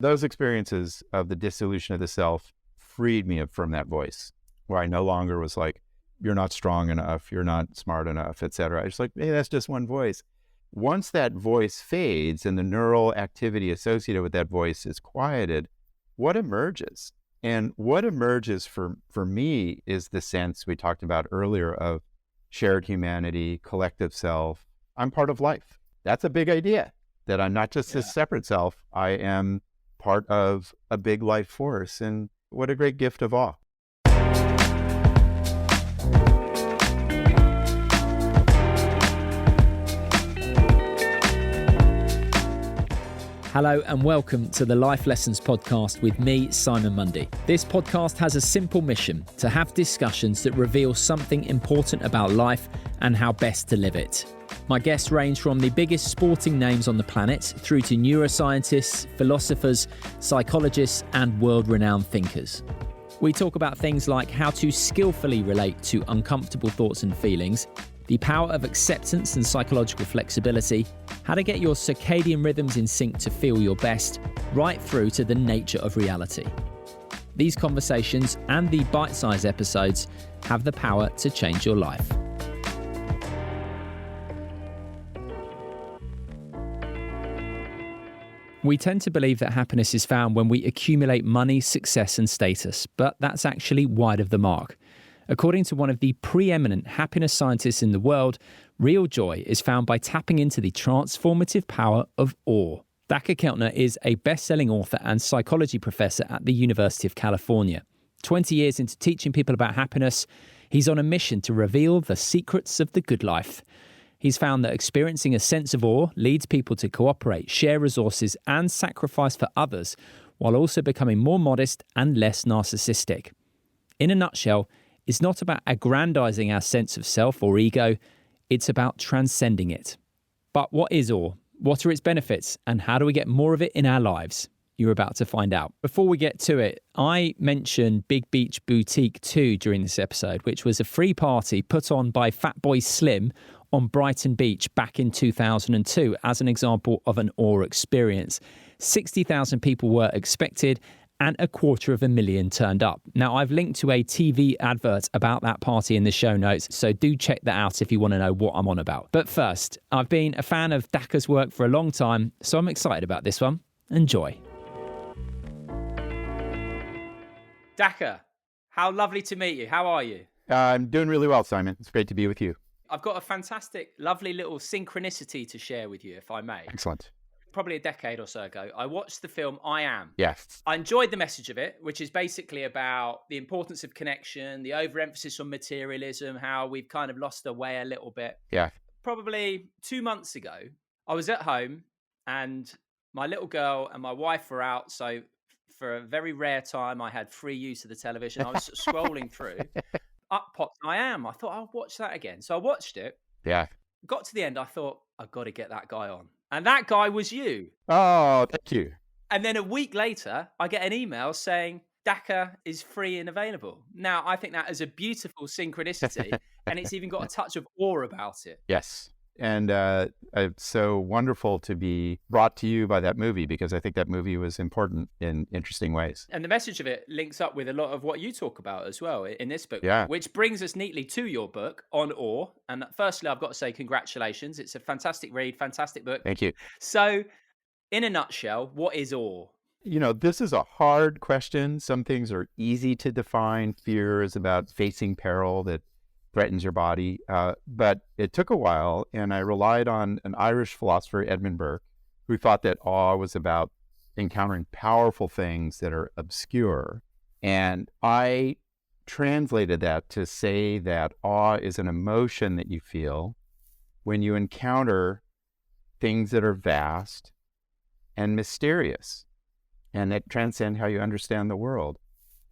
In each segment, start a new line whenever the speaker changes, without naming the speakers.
Those experiences of the dissolution of the self freed me from that voice, where I no longer was like, you're not strong enough, you're not smart enough, etc. I was like, hey, that's just one voice. Once that voice fades and the neural activity associated with that voice is quieted, what emerges? And what emerges for me is the sense we talked about earlier of shared humanity, collective self. I'm part of life. That's a big idea, that I'm not just a separate self. I am part of a big life force. And what a great gift of awe.
Hello and welcome to the Life Lessons podcast with me, Simon Mundie. This podcast has a simple mission: to have discussions that reveal something important about life and how best to live it. My guests range from the biggest sporting names on the planet through to neuroscientists, philosophers, psychologists, and world-renowned thinkers. We talk about things like how to skillfully relate to uncomfortable thoughts and feelings, the power of acceptance and psychological flexibility, how to get your circadian rhythms in sync to feel your best, right through to the nature of reality. These conversations and the bite-sized episodes have the power to change your life. We tend to believe that happiness is found when we accumulate money, success, and status, but that's actually wide of the mark. According to one of the pre-eminent happiness scientists in the world, real joy is found by tapping into the transformative power of awe. Dacher Keltner is a best-selling author and psychology professor at the University of California. 20 years into teaching people about happiness, he's on a mission to reveal the secrets of the good life. He's found that experiencing a sense of awe leads people to cooperate, share resources, and sacrifice for others, while also becoming more modest and less narcissistic. In a nutshell, it's not about aggrandising our sense of self or ego, it's about transcending it. But what is awe? What are its benefits? And how do we get more of it in our lives? You're about to find out. Before we get to it, I mentioned Big Beach Boutique 2 during this episode, which was a free party put on by Fatboy Slim on Brighton Beach back in 2002 as an example of an awe experience. 60,000 people were expected, and 250,000 turned up. Now, I've linked to a TV advert about that party in the show notes, so do check that out if you want to know what I'm on about. But first, I've been a fan of Dacher's work for a long time, so I'm excited about this one. Enjoy. Dacher, how lovely to meet you. How are you?
I'm doing really well, Simon. It's great to be with you.
I've got a fantastic, lovely little synchronicity to share with you, if I may.
Excellent.
Probably a decade or so ago, I watched the film I Am.
Yes.
I enjoyed the message of it, which is basically about the importance of connection, the overemphasis on materialism, how we've kind of lost our way a little bit.
Yeah.
Probably 2 months ago, I was at home and my little girl and my wife were out. So for a very rare time, I had free use of the television. I was scrolling through. Up popped I Am. I thought, I'll watch that again. So I watched it.
Yeah.
Got to the end. I thought, I've got to get that guy on. And that guy was you.
Oh, thank you.
And then a week later, I get an email saying Dacher is free and available. Now, I think that is a beautiful synchronicity, and it's even got a touch of awe about it.
Yes. And it's so wonderful to be brought to you by that movie, because I think that movie was important in interesting ways.
And the message of it links up with a lot of what you talk about as well in this book, which brings us neatly to your book on awe. And firstly, I've got to say congratulations. It's a fantastic read, fantastic book.
Thank you.
So in a nutshell, what is awe?
You know, this is a hard question. Some things are easy to define. Fear is about facing peril that threatens your body. But it took a while, and I relied on an Irish philosopher, Edmund Burke, who thought that awe was about encountering powerful things that are obscure. And I translated that to say that awe is an emotion that you feel when you encounter things that are vast and mysterious and that transcend how you understand the world.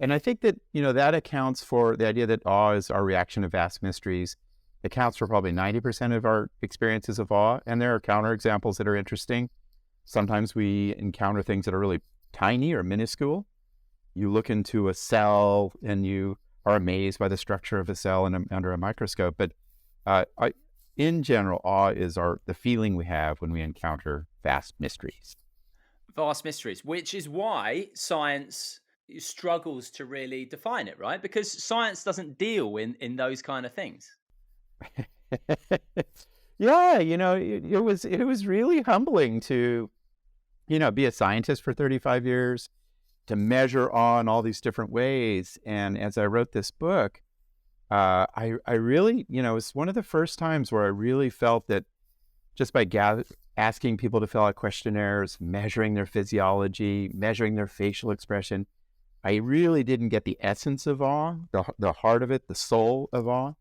And I think that, you know, that accounts for the idea that awe is our reaction to vast mysteries. It accounts for probably 90% of our experiences of awe. And there are counterexamples that are interesting. Sometimes we encounter things that are really tiny or minuscule. You look into a cell and you are amazed by the structure of a cell under a microscope. But in general, awe is the feeling we have when we encounter vast mysteries.
Vast mysteries, which is why science struggles to really define it, right? Because science doesn't deal in those kind of things.
Yeah, it was really humbling to, be a scientist for 35 years, to measure on all these different ways. And as I wrote this book, I really, it's one of the first times where I really felt that just by asking people to fill out questionnaires, measuring their physiology, measuring their facial expression, I really didn't get the essence of awe, the heart of it, the soul of awe.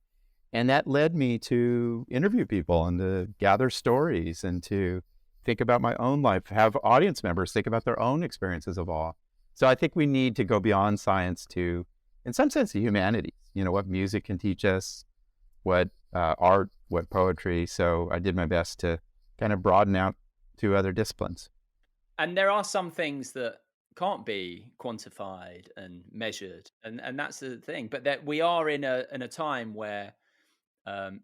And that led me to interview people and to gather stories and to think about my own life, have audience members think about their own experiences of awe. So I think we need to go beyond science to, in some sense, the humanities, what music can teach us, what art, what poetry. So I did my best to kind of broaden out to other disciplines.
And there are some things that can't be quantified and measured, and that's the thing. But that we are in a time where um,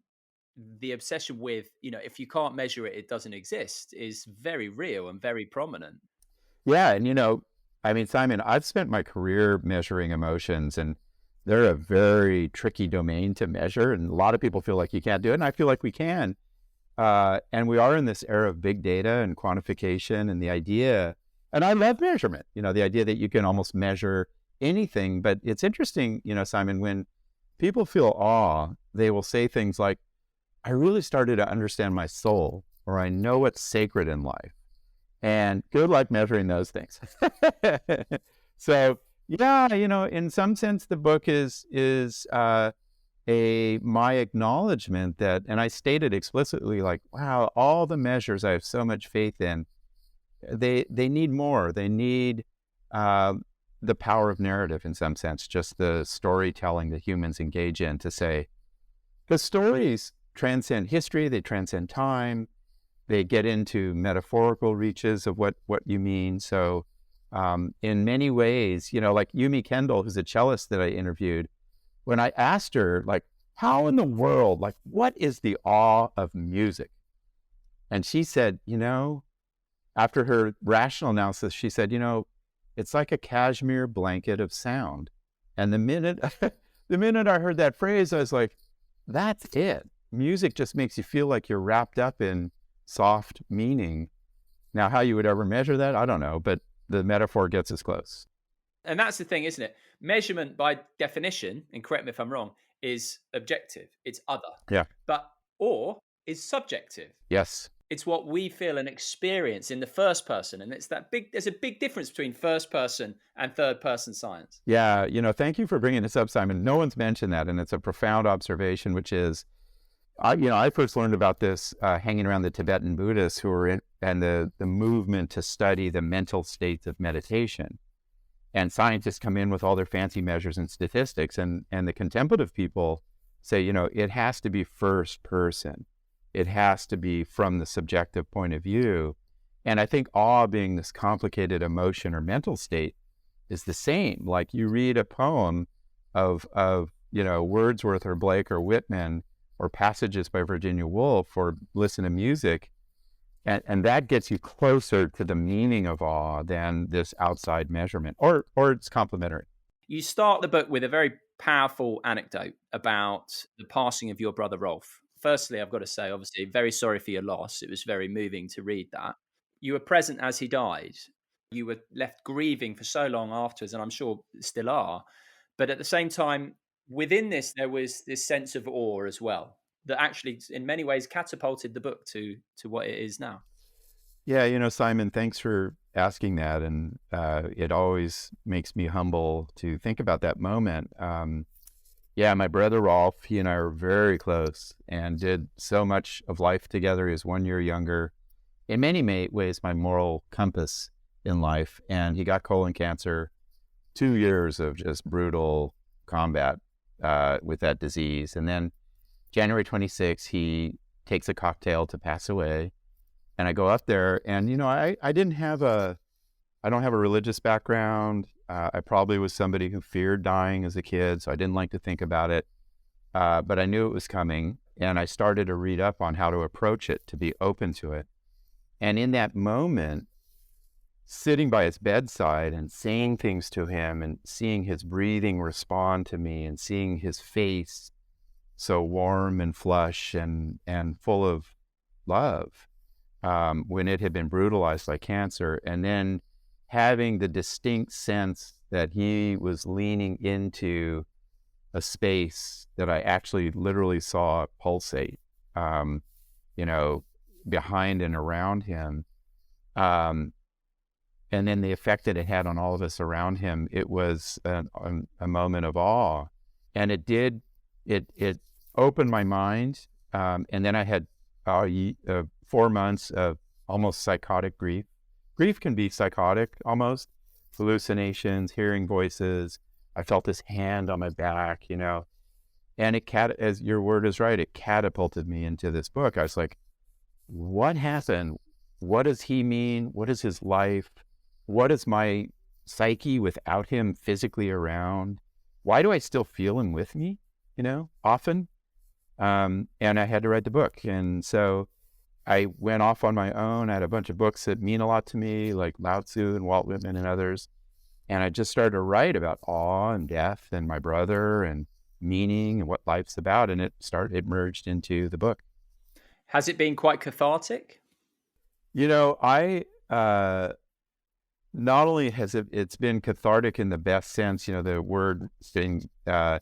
the obsession with, if you can't measure it, it doesn't exist, is very real and very prominent.
Yeah. And, I mean, Simon, I've spent my career measuring emotions, and they're a very tricky domain to measure. And a lot of people feel like you can't do it. And I feel like we can. And we are in this era of big data and quantification, and the idea, and I love measurement, the idea that you can almost measure anything. But it's interesting, Simon, when people feel awe, they will say things like, I really started to understand my soul, or I know what's sacred in life. And good luck measuring those things. So yeah, in some sense, the book is my acknowledgement that, and I stated explicitly, like, wow, all the measures I have so much faith in, they need more. They need the power of narrative, in some sense, just the storytelling that humans engage in, to say, the stories transcend history, they transcend time, they get into metaphorical reaches of what you mean. So in many ways, like Yumi Kendall, who's a cellist that I interviewed, when I asked her, like, how in the world, like, what is the awe of music? And she said, after her rational analysis, she said, it's like a cashmere blanket of sound. And the minute I heard that phrase, I was like, that's it. Music just makes you feel like you're wrapped up in soft meaning. Now, how you would ever measure that, I don't know, but the metaphor gets us close.
And that's the thing, isn't it? Measurement, by definition, and correct me if I'm wrong, is objective. It's other.
Yeah.
But awe is subjective.
Yes.
It's what we feel and experience in the first person. And there's a big difference between first person and third person science.
Yeah. Thank you for bringing this up, Simon. No one's mentioned that. And it's a profound observation, which is, I first learned about this hanging around the Tibetan Buddhists who were and the movement to study the mental states of meditation. And scientists come in with all their fancy measures and statistics, and the contemplative people say, it has to be first person. It has to be from the subjective point of view. And I think awe, being this complicated emotion or mental state, is the same. Like, you read a poem of Wordsworth or Blake or Whitman, or passages by Virginia Woolf, or listen to music, and that gets you closer to the meaning of awe than this outside measurement, or it's complementary.
You start the book with a very powerful anecdote about the passing of your brother Rolf. Firstly, I've got to say, obviously, very sorry for your loss. It was very moving to read that. You were present as he died. You were left grieving for so long afterwards, and I'm sure still are. But at the same time, within this, there was this sense of awe as well, that actually, in many ways, catapulted the book to what it is now.
Yeah, Simon, thanks for asking that. And it always makes me humble to think about that moment. Yeah, my brother Rolf, he and I were very close and did so much of life together. He was 1 year younger. In many ways, my moral compass in life. And he got colon cancer, 2 years of just brutal combat with that disease. And then January 26th, he takes a cocktail to pass away. And I go up there, and, I don't have a religious background. I probably was somebody who feared dying as a kid, so I didn't like to think about it. But I knew it was coming, and I started to read up on how to approach it, to be open to it. And in that moment, sitting by his bedside and saying things to him and seeing his breathing respond to me and seeing his face so warm and flush and full of love, when it had been brutalized by cancer, and then having the distinct sense that he was leaning into a space that I actually literally saw pulsate, you know, behind and around him. Um, and then the effect that it had on all of us around him, it was a moment of awe. And it opened my mind. And then I had 4 months of almost psychotic grief. Grief can be psychotic almost, hallucinations, hearing voices. I felt this hand on my back, you know, and as your word is right, it catapulted me into this book. I was like, what happened? What does he mean? What is his life? What is my psyche without him physically around? Why do I still feel him with me, you know, often? And I had to write the book. And so I went off on my own. I had a bunch of books that mean a lot to me, like Lao Tzu and Walt Whitman and others. And I just started to write about awe and death and my brother and meaning and what life's about. And it merged into the book.
Has it been quite cathartic?
You know, not only has it's been cathartic in the best sense, you know, the word thing, I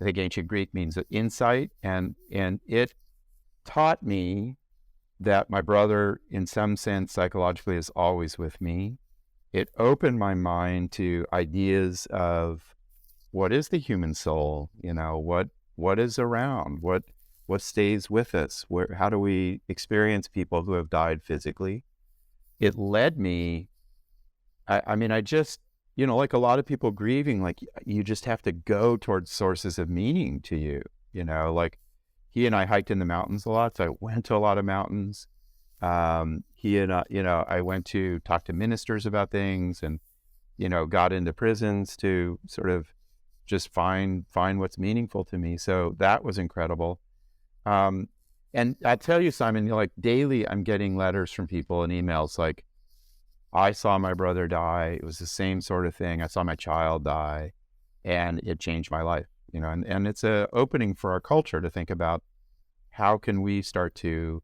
think ancient Greek means insight. And it taught me that my brother, in some sense, psychologically, is always with me. It opened my mind to ideas of what is the human soul, you know, what is around, what stays with us, how do we experience people who have died physically. It led me, I mean, I just, you know, like a lot of people grieving, like you just have to go towards sources of meaning to you, you know, like he and I hiked in the mountains a lot. So I went to a lot of mountains. He and I, you know, I went to talk to ministers about things and, you know, got into prisons to sort of just find what's meaningful to me. So that was incredible. And I tell you, Simon, you know, like daily I'm getting letters from people and emails like, I saw my brother die. It was the same sort of thing. I saw my child die and it changed my life, you know, and it's a opening for our culture to think about how can we start to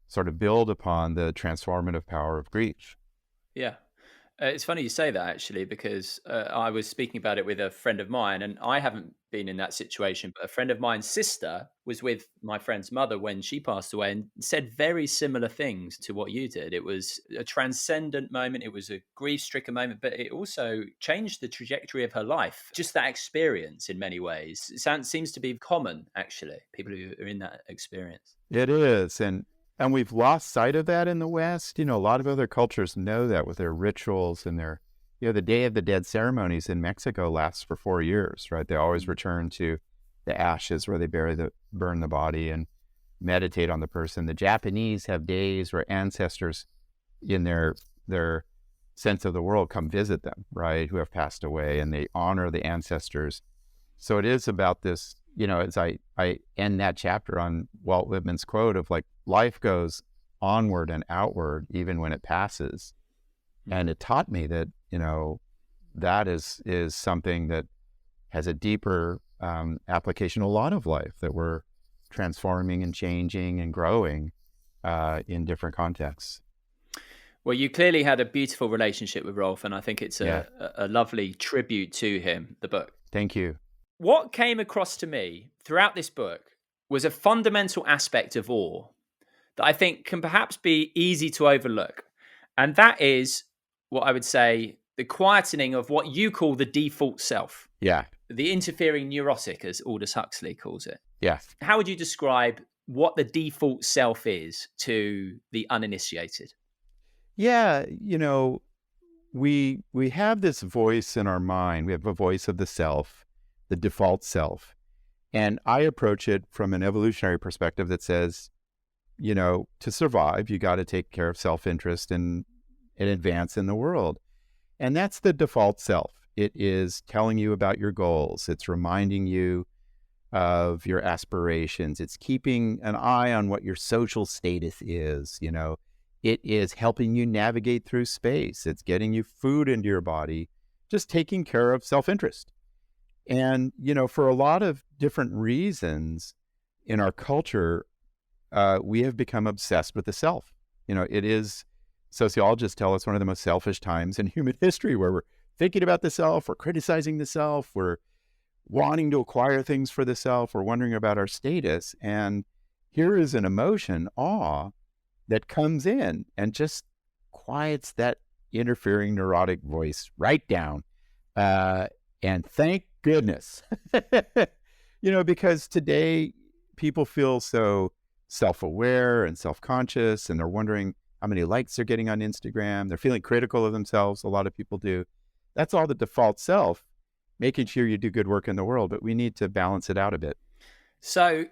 sort of build upon the transformative power of grief.
Yeah. It's funny you say that actually, because I was speaking about it with a friend of mine, and I haven't been in that situation, but a friend of mine's sister was with my friend's mother when she passed away and said very similar things to what you did. It was a transcendent moment. It was a grief-stricken moment, but it also changed the trajectory of her life. Just that experience in many ways. Seems to be common, actually, people who are in that experience.
It is. And we've lost sight of that in the West. You know, a lot of other cultures know that with their rituals and their, you know, the Day of the Dead ceremonies in Mexico lasts for 4 years, right? They always return to the ashes where they burn the body and meditate on the person. The Japanese have days where ancestors in their sense of the world come visit them, right? Who have passed away, and they honor the ancestors. So it is about this, you know, as I end that chapter on Walt Whitman's quote of like, life goes onward and outward even when it passes. And it taught me that, you know, that is something that has a deeper application to a lot of life, that we're transforming and changing and growing in different contexts.
Well, you clearly had a beautiful relationship with Rolf, and I think it's a lovely tribute to him, the book.
Thank you.
What came across to me throughout this book was a fundamental aspect of awe that I think can perhaps be easy to overlook. And that is what I would say, the quietening of what you call the default self.
Yeah.
The interfering neurotic, as Aldous Huxley calls it.
Yeah.
How would you describe what the default self is to the uninitiated?
Yeah, you know, we have this voice in our mind. We have a voice of the self, the default self. And I approach it from an evolutionary perspective that says, you know, to survive, you got to take care of self-interest and advance in the world. And that's the default self. It is telling you about your goals. It's reminding you of your aspirations. It's keeping an eye on what your social status is. You know, It is helping you navigate through space. It's getting you food into your body, just taking care of self-interest. And, for a lot of different reasons in our culture, we have become obsessed with the self. It is, sociologists tell us, one of the most selfish times in human history, where we're thinking about the self, we're criticizing the self, we're wanting to acquire things for the self, we're wondering about our status. And here is an emotion, awe, that comes in and just quiets that interfering neurotic voice right down. And thank goodness, because today people feel so self-aware and self-conscious, and they're wondering how many likes they're getting on Instagram. They're feeling critical of themselves. A lot of people do. That's all the default self, making sure you do good work in the world, but we need to balance it out a bit.
So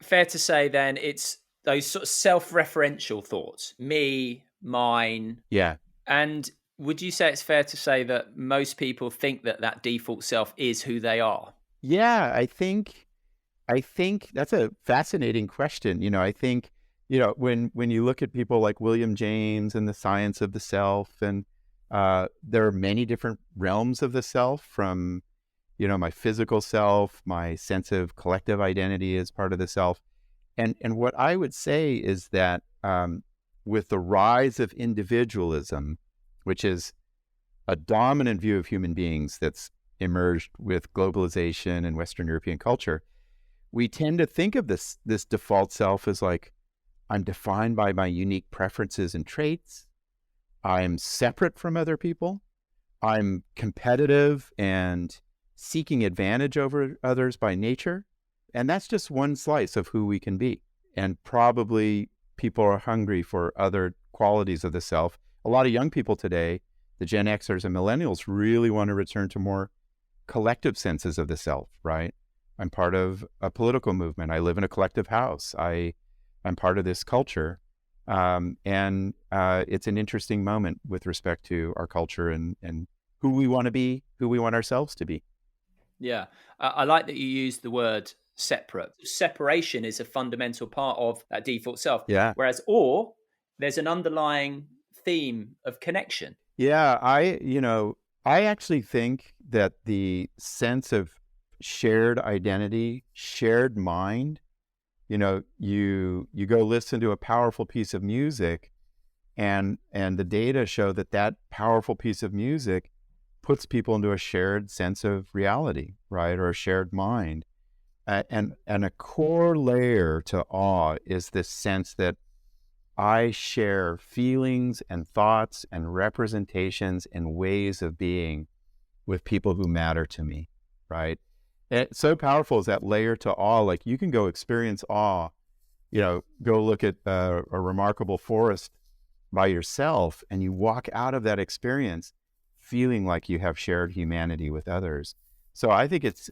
fair to say then it's those sort of self-referential thoughts, me, mine.
Yeah.
And would you say it's fair to say that most people think that default self is who they are?
Yeah, I think that's a fascinating question. I think, when you look at people like William James and the science of the self, and there are many different realms of the self, from, my physical self, my sense of collective identity as part of the self. And what I would say is that with the rise of individualism, which is a dominant view of human beings that's emerged with globalization and Western European culture, we tend to think of this default self as like, I'm defined by my unique preferences and traits. I'm separate from other people. I'm competitive and seeking advantage over others by nature. And that's just one slice of who we can be. And probably people are hungry for other qualities of the self. A lot of young people today, the Gen Xers and millennials, really want to return to more collective senses of the self, right? I'm part of a political movement. I live in a collective house. I'm part of this culture. And it's an interesting moment with respect to our culture and who we want to be, who we want ourselves to be.
Yeah. I like that you used the word separate. Separation is a fundamental part of that default self.
Yeah.
Whereas there's an underlying theme of connection.
Yeah. I actually think that the sense of shared identity, shared mind, you go listen to a powerful piece of music, and the data show that powerful piece of music puts people into a shared sense of reality, right? Or a shared mind. And a core layer to awe is this sense that I share feelings and thoughts and representations and ways of being with people who matter to me, right? It's so powerful is that layer to awe. Like, you can go experience awe, go look at a remarkable forest by yourself, and you walk out of that experience feeling like you have shared humanity with others. So I think it's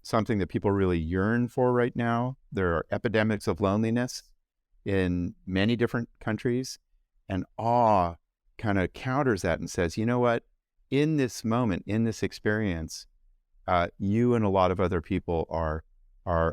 something that people really yearn for right now. There are epidemics of loneliness in many different countries, and awe kind of counters that and says, you know what, in this moment, in this experience, you and a lot of other people are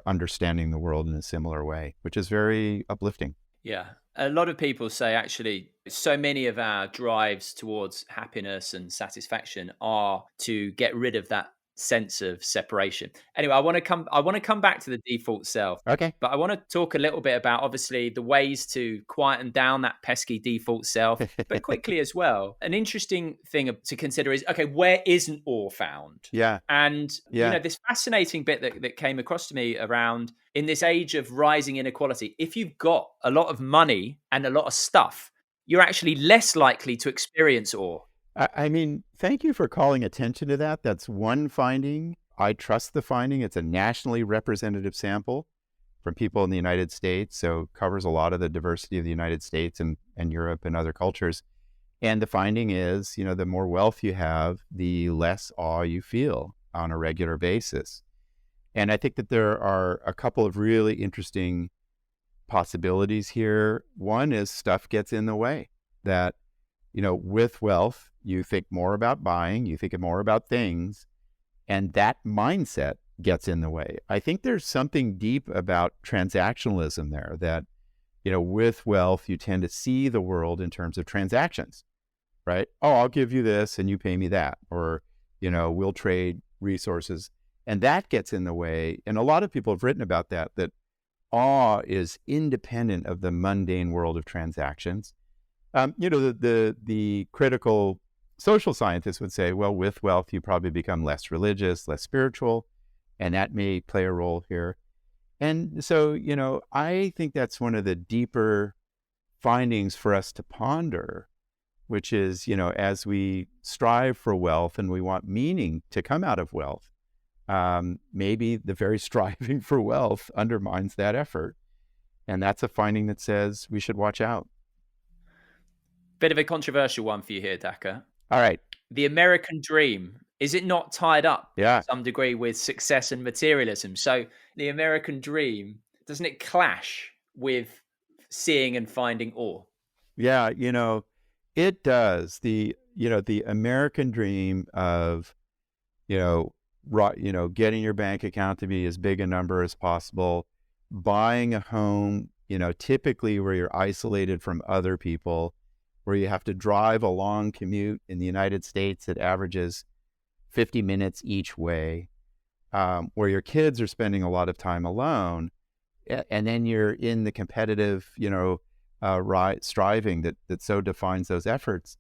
understanding the world in a similar way, which is very uplifting.
Yeah. A lot of people say actually so many of our drives towards happiness and satisfaction are to get rid of that sense of separation. Anyway, I want to come back to the default self.
Okay.
But I want to talk a little bit about, obviously, the ways to quieten down that pesky default self, but quickly as well. An interesting thing to consider is, okay, where isn't awe found?
Yeah.
And,
Yeah.
this fascinating bit that came across to me around, in this age of rising inequality, if you've got a lot of money and a lot of stuff, you're actually less likely to experience awe.
I mean, thank you for calling attention to that. That's one finding. I trust the finding. It's a nationally representative sample from people in the United States, so covers a lot of the diversity of the United States and Europe and other cultures. And the finding is, the more wealth you have, the less awe you feel on a regular basis. And I think that there are a couple of really interesting possibilities here. One is stuff gets in the way. That, with wealth, you think more about buying, you think more about things, and that mindset gets in the way. I think there's something deep about transactionalism there, that with wealth, you tend to see the world in terms of transactions, right? Oh, I'll give you this and you pay me that, or, we'll trade resources. And that gets in the way. And a lot of people have written about that awe is independent of the mundane world of transactions. The critical social scientists would say, well, with wealth, you probably become less religious, less spiritual, and that may play a role here. And so, I think that's one of the deeper findings for us to ponder, which is, as we strive for wealth and we want meaning to come out of wealth, maybe the very striving for wealth undermines that effort. And that's a finding that says we should watch out.
Bit of a controversial one for you here, Dacher.
All right.
The American dream, is it not tied up
Yeah.
to some degree with success and materialism? So the American dream, doesn't it clash with seeing and finding awe?
Yeah, it does. The American dream of, getting your bank account to be as big a number as possible, buying a home, typically where you're isolated from other people, where you have to drive a long commute. In the United States, it averages 50 minutes each way, where your kids are spending a lot of time alone. And then you're in the competitive, striving that so defines those efforts.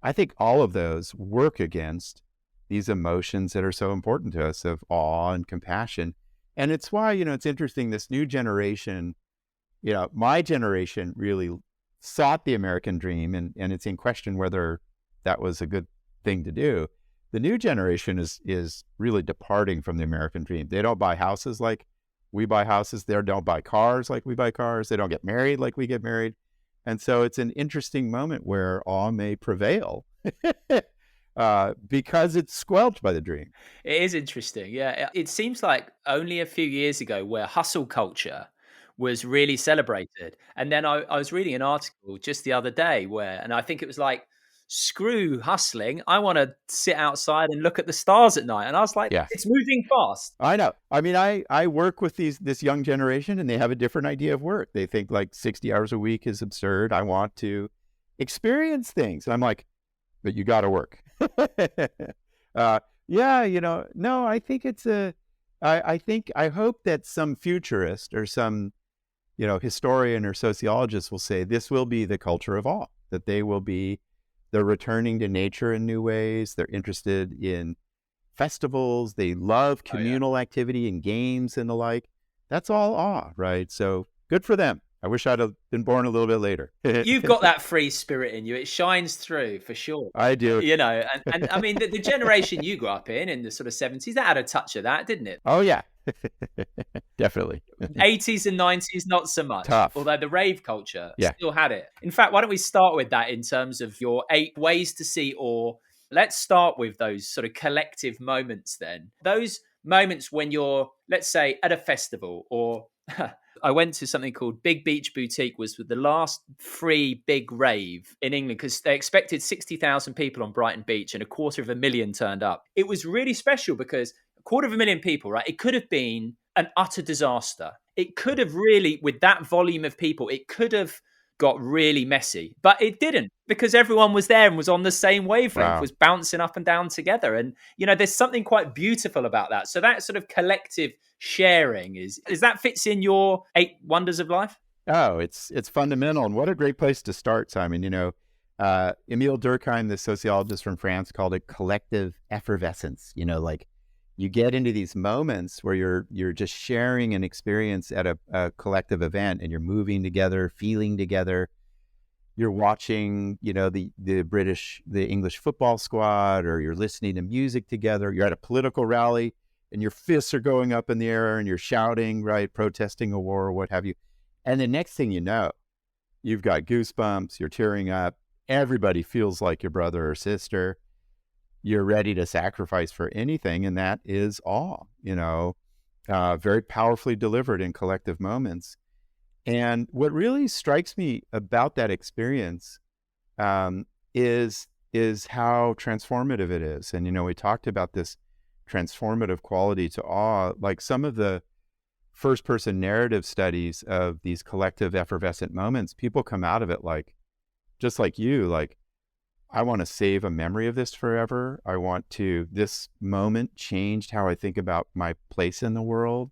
I think all of those work against these emotions that are so important to us of awe and compassion. And it's why, it's interesting, this new generation, my generation really sought the American dream, and it's in question whether that was a good thing to do. The new generation is really departing from the American dream. They don't buy houses like we buy houses. They don't buy cars like we buy cars. They don't get married like we get married. And so it's an interesting moment where awe may prevail because it's squelched by the dream.
It is interesting. Yeah. It seems like only a few years ago where hustle culture was really celebrated. And then I was reading an article just the other day and I think it was like, screw hustling. I want to sit outside and look at the stars at night. And I was like,
Yeah.
It's moving fast.
I know. I mean, I work with this young generation, and they have a different idea of work. They think like 60 hours a week is absurd. I want to experience things. And I'm like, but you got to work. No, I think I hope that some futurist or some, historian or sociologist will say this will be the culture of awe, that they're returning to nature in new ways. They're interested in festivals. They love communal activity and games and the like. That's all awe, right? So good for them. I wish I'd have been born a little bit later.
You've got that free spirit in you. It shines through for sure.
I do.
And I mean, the generation you grew up in the sort of 70s, that had a touch of that, didn't it?
Oh, yeah. Definitely.
80s and 90s, not so much.
Tough.
Although the rave culture
Yeah.
still had it. In fact, why don't we start with that in terms of your 8 ways to see awe? Let's start with those sort of collective moments then. Those moments when you're, let's say, at a festival, or I went to something called Big Beach Boutique, was the last free big rave in England, because they expected 60,000 people on Brighton Beach and 250,000 turned up. It was really special because 250,000 people, right? It could have been an utter disaster. It could have really, with that volume of people, it could have got really messy, but it didn't, because everyone was there and was on the same wavelength.
Wow.
Was bouncing up and down together. And, there's something quite beautiful about that. So that sort of collective sharing is that fits in your 8 wonders of life?
Oh, it's fundamental. And what a great place to start, Simon. Emile Durkheim, the sociologist from France, called it collective effervescence. Like you get into these moments where you're just sharing an experience at a collective event, and you're moving together, feeling together. You're watching, the English football squad, or you're listening to music together. You're at a political rally, and your fists are going up in the air, and you're shouting, right, protesting a war or what have you. And the next thing you know, you've got goosebumps. You're tearing up. Everybody feels like your brother or sister. You're ready to sacrifice for anything, and that is awe, very powerfully delivered in collective moments. And what really strikes me about that experience is how transformative it is. And, we talked about this transformative quality to awe. Like some of the first person narrative studies of these collective effervescent moments, people come out of it like, just like you, like, I want to save a memory of this forever. This moment changed how I think about my place in the world.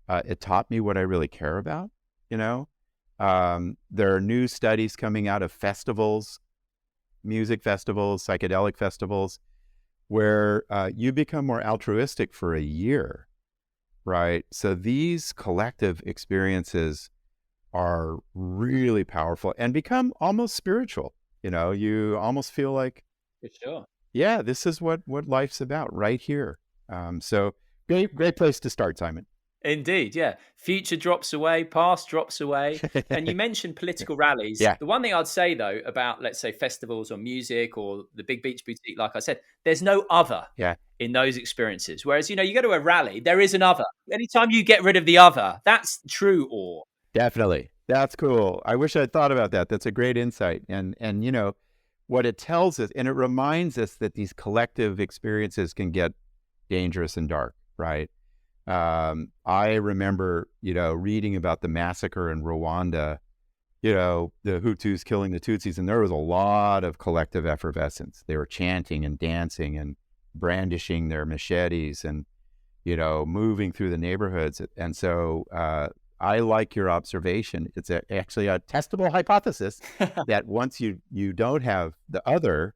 It taught me what I really care about, you know? There are new studies coming out of festivals, music festivals, psychedelic festivals, where you become more altruistic for a year, right? So these collective experiences are really powerful and become almost spiritual. You almost feel like,
For sure.
yeah, this is what life's about right here. So great place to start, Simon.
Indeed, yeah. Future drops away, past drops away. And you mentioned political rallies.
Yeah,
The one thing I'd say, though, about, let's say, festivals or music or the Big Beach Boutique, like I said, there's no other
yeah,
in those experiences. Whereas, you go to a rally, there is an other. Anytime you get rid of the other, that's true awe.
definitely. That's cool. I wish I'd thought about that. That's a great insight. And what it tells us, and it reminds us that these collective experiences can get dangerous and dark, right? I remember, reading about the massacre in Rwanda, the Hutus killing the Tutsis, and there was a lot of collective effervescence. They were chanting and dancing and brandishing their machetes and, moving through the neighborhoods. And so I like your observation. It's actually a testable hypothesis that once you don't have the other,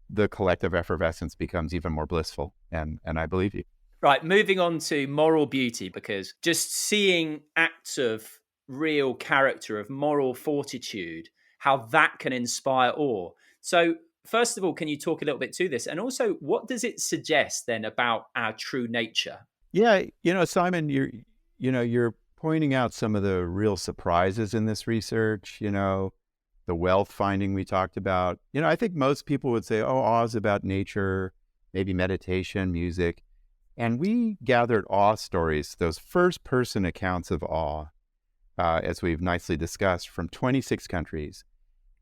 the collective effervescence becomes even more blissful. And I believe you.
Right, moving on to moral beauty, because just seeing acts of real character, of moral fortitude, how that can inspire awe. So, first of all, can you talk a little bit to this? And also, what does it suggest then about our true nature?
Yeah, Simon, you're pointing out some of the real surprises in this research, the wealth finding we talked about. I think most people would say, oh, awe is about nature, maybe meditation, music. And we gathered awe stories, those first-person accounts of awe, as we've nicely discussed, from 26 countries.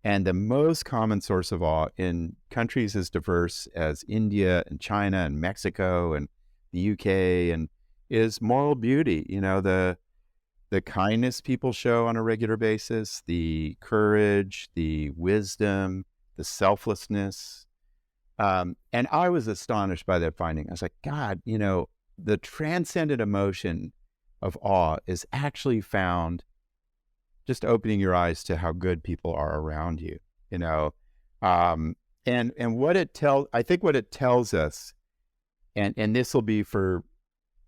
And the most common source of awe in countries as diverse as India and China and Mexico and the UK and is moral beauty. The kindness people show on a regular basis, the courage, the wisdom, the selflessness. And I was astonished by that finding. I was like, God, the transcendent emotion of awe is actually found just opening your eyes to how good people are around you, and I think what it tells us, and this will be for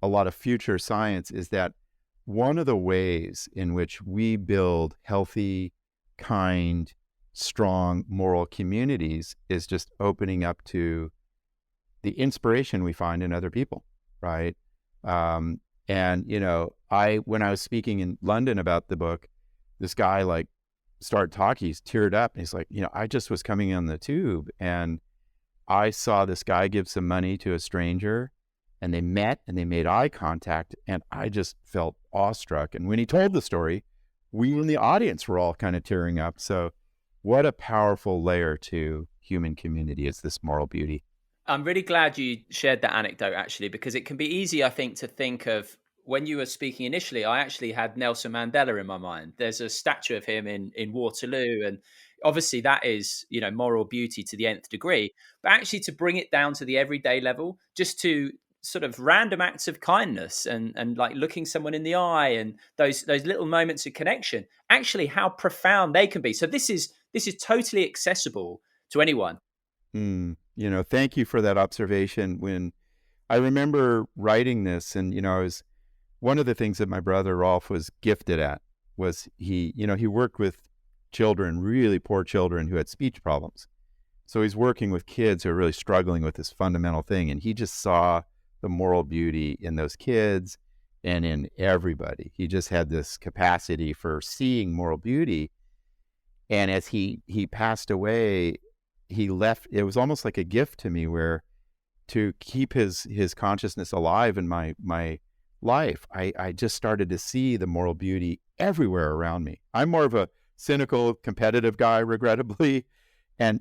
a lot of future science, is that one of the ways in which we build healthy, kind, strong moral communities is just opening up to the inspiration we find in other people, right? And when I was speaking in London about the book, this guy started talking, he's teared up, and he's like, I just was coming on the tube and I saw this guy give some money to a stranger, and they met and they made eye contact, and I just felt awestruck. And when he told the story, we in the audience were all kind of tearing up. So what a powerful layer to human community is this moral beauty.
I'm really glad you shared that anecdote, actually, because it can be easy, I think, to think of, when you were speaking initially, I actually had Nelson Mandela in my mind. There's a statue of him in Waterloo, and obviously that is, moral beauty to the nth degree. But actually, to bring it down to the everyday level, just to sort of random acts of kindness and like looking someone in the eye and those little moments of connection, actually how profound they can be. So this is totally accessible to anyone.
Thank you for that observation. When I remember writing this, and I was, one of the things that my brother Rolf was gifted at was he worked with children, really poor children who had speech problems. So he's working with kids who are really struggling with this fundamental thing, and he just saw the moral beauty in those kids and in everybody. He just had this capacity for seeing moral beauty. And as he passed away, he left, it was almost like a gift to me, where to keep his consciousness alive in my life, I just started to see the moral beauty everywhere around me. I'm more of a cynical, competitive guy, regrettably. And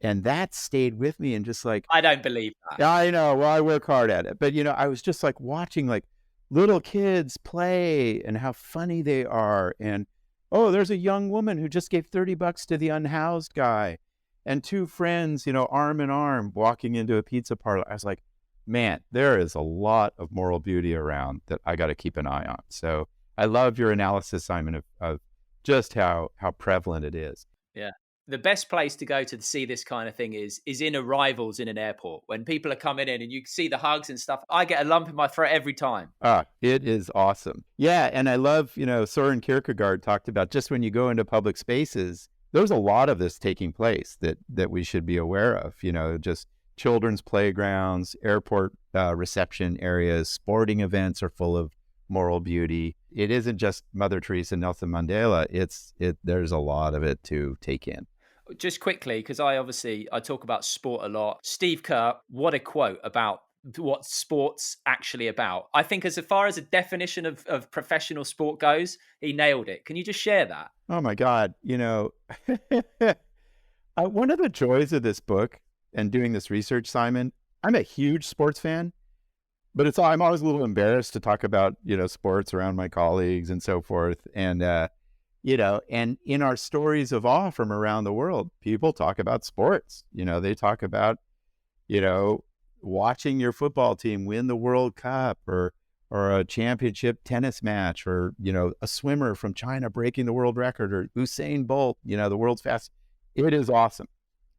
that stayed with me, and just like,
I don't believe that.
I know, well, I work hard at it. But, I was just like watching little kids play and how funny they are. And, oh, there's a young woman who just gave $30 to the unhoused guy, and two friends, arm in arm walking into a pizza parlor. I was like, man, there is a lot of moral beauty around that I got to keep an eye on. So I love your analysis, Simon, of just how prevalent it is.
Yeah. The best place to go to see this kind of thing is in arrivals in an airport. When people are coming in and you see the hugs and stuff, I get a lump in my throat every time.
It is awesome. Yeah, and I love, Soren Kierkegaard talked about just when you go into public spaces, there's a lot of this taking place that we should be aware of, just children's playgrounds, airport reception areas, sporting events are full of moral beauty. It isn't just Mother Teresa and Nelson Mandela. There's a lot of it to take in.
Just quickly, because I talk about sport a lot. Steve Kerr, what a quote about what sport's actually about. I think as far as a definition of professional sport goes, he nailed it. Can you just share that?
Oh my God. One of the joys of this book and doing this research, Simon, I'm a huge sports fan, but I'm always a little embarrassed to talk about, sports around my colleagues and so forth. And, and in our stories of awe from around the world, people talk about sports. They talk about, watching your football team win the World Cup or a championship tennis match, or, a swimmer from China breaking the world record, or Usain Bolt, the world's fastest. It is awesome.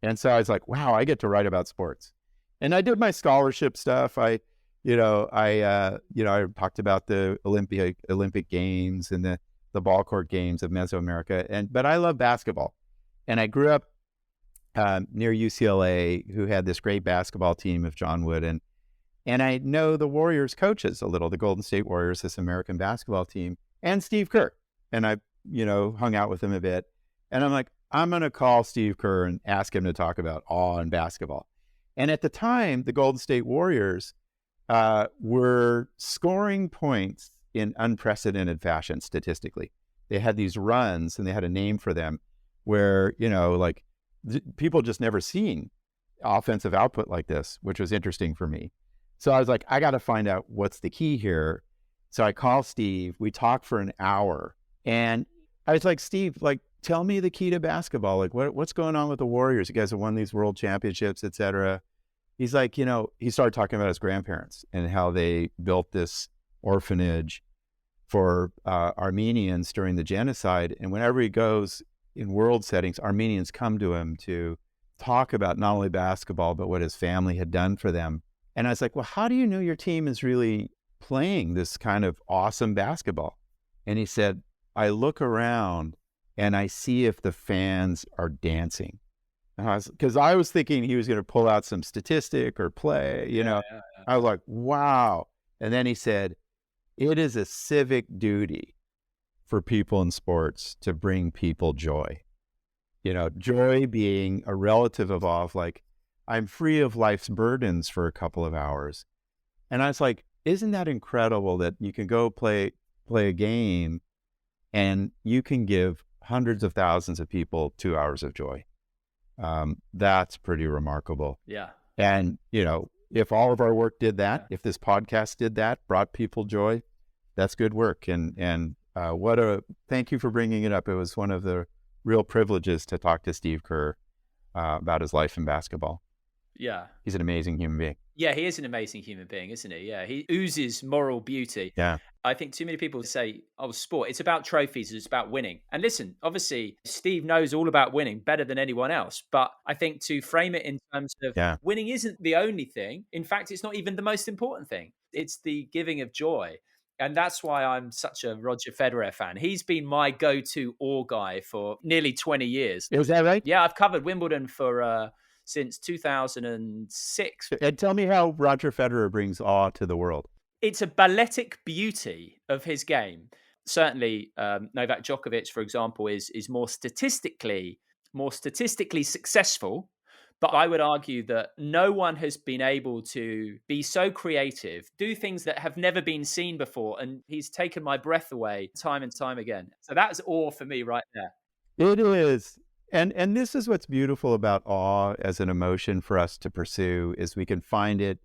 And so I was like, wow, I get to write about sports. And I did my scholarship stuff. I talked about the Olympic Games and the ball court games of Mesoamerica. But I love basketball. And I grew up near UCLA, who had this great basketball team of John Wood. And I know the Warriors coaches a little, the Golden State Warriors, this American basketball team, and Steve Kerr. And I, hung out with him a bit. And I'm like, I'm going to call Steve Kerr and ask him to talk about awe in basketball. And at the time, the Golden State Warriors were scoring points in unprecedented fashion statistically. They had these runs, and they had a name for them, where, people just never seen offensive output like this, which was interesting for me. So I was like, I got to find out what's the key here. So I call Steve, we talked for an hour, and I was like, Steve, tell me the key to basketball. What's going on with the Warriors? You guys have won these world championships, et cetera. He's like, he started talking about his grandparents and how they built this orphanage for Armenians during the genocide. And whenever he goes in world settings, Armenians come to him to talk about not only basketball, but what his family had done for them. And I was like, well, how do you know your team is really playing this kind of awesome basketball? And he said, I look around and I see if the fans are dancing. Because I was thinking he was going to pull out some statistic or play,
Yeah.
I was like, wow. And then he said, it is a civic duty for people in sports to bring people joy. Joy being a relative of awe, I'm free of life's burdens for a couple of hours. And I was like, isn't that incredible that you can go play a game and you can give hundreds of thousands of people 2 hours of joy? That's pretty remarkable.
Yeah.
And, if all of our work did that, if this podcast did that, brought people joy, that's good work. And thank you for bringing it up. It was one of the real privileges to talk to Steve Kerr about his life in basketball.
Yeah.
He's an amazing human being.
Yeah, he is an amazing human being, isn't he? Yeah, he oozes moral beauty.
Yeah.
I think too many people say, sport, it's about trophies, it's about winning. And listen, obviously, Steve knows all about winning better than anyone else. But I think to frame it in terms of winning isn't the only thing. In fact, it's not even the most important thing. It's the giving of joy. And that's why I'm such a Roger Federer fan. He's been my go-to awe guy for nearly 20 years.
Was that right?
Yeah, I've covered Wimbledon for since 2006.
And tell me how Roger Federer brings awe to the world.
It's a balletic beauty of his game. Certainly, Novak Djokovic, for example, is more statistically successful. But I would argue that no one has been able to be so creative, do things that have never been seen before. And he's taken my breath away time and time again. So that's awe for me right there.
It is. And this is what's beautiful about awe as an emotion for us to pursue, is we can find it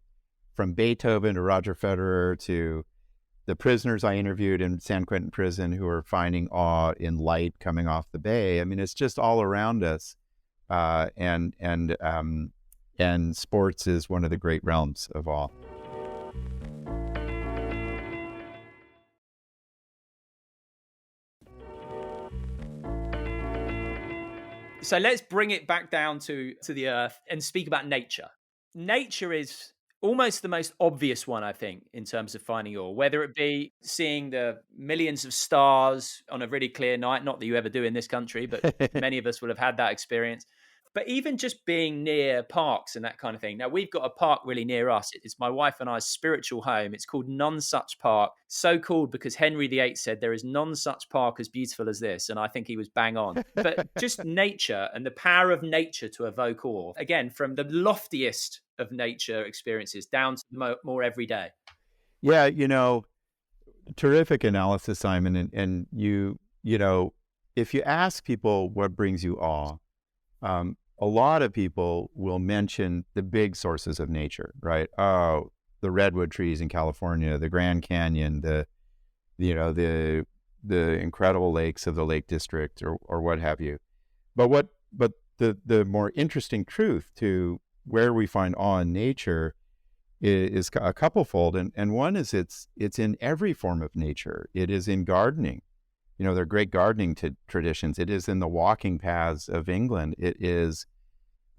from Beethoven to Roger Federer to the prisoners I interviewed in San Quentin prison who are finding awe in light coming off the bay. I mean, it's just all around us. And sports is one of the great realms of awe.
So let's bring it back down to the earth and speak about nature. Nature is almost the most obvious one, I think, in terms of finding awe, whether it be seeing the millions of stars on a really clear night, not that you ever do in this country, but many of us will have had that experience. But even just being near parks and that kind of thing. Now, we've got a park really near us. It's my wife and I's spiritual home. It's called None Such Park. So called because Henry VIII said there is none such park as beautiful as this. And I think he was bang on. But just nature and the power of nature to evoke awe, again, from the loftiest of nature experiences down to the more everyday.
Yeah, terrific analysis, Simon. And if you ask people what brings you awe, a lot of people will mention the big sources of nature, right? Oh, the redwood trees in California, the Grand Canyon, the incredible lakes of the Lake District, or what have you. But the more interesting truth to where we find awe in nature is a couplefold, and one is it's in every form of nature. It is in gardening. There are great gardening traditions. It is in the walking paths of England. It is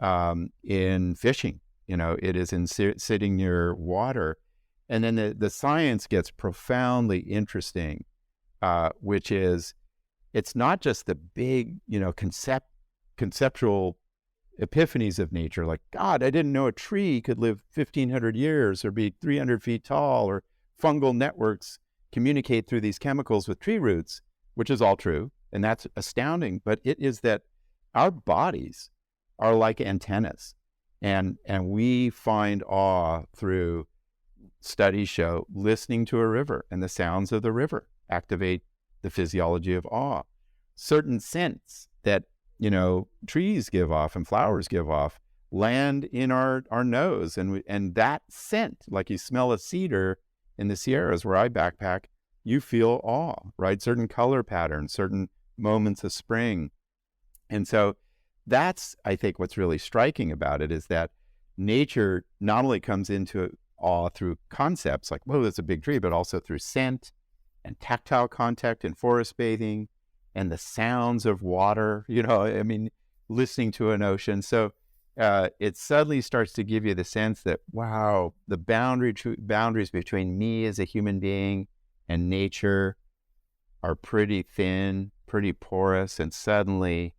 in fishing. It is in sitting near water. And then the science gets profoundly interesting, which is it's not just the big, conceptual epiphanies of nature, like, God, I didn't know a tree could live 1,500 years or be 300 feet tall, or fungal networks communicate through these chemicals with tree roots, which is all true, and that's astounding. But it is that our bodies are like antennas, and we find awe through, studies show, listening to a river, and the sounds of the river activate the physiology of awe. Certain scents that trees give off and flowers give off land in our nose, and that scent, like you smell a cedar in the Sierras where I backpack, you feel awe, right? Certain color patterns, certain moments of spring. And so that's, I think, what's really striking about it is that nature not only comes into awe through concepts like, whoa, that's a big tree, but also through scent and tactile contact and forest bathing and the sounds of water, listening to an ocean. So it suddenly starts to give you the sense that, wow, the boundaries between me as a human being and nature are pretty thin, pretty porous, and suddenly,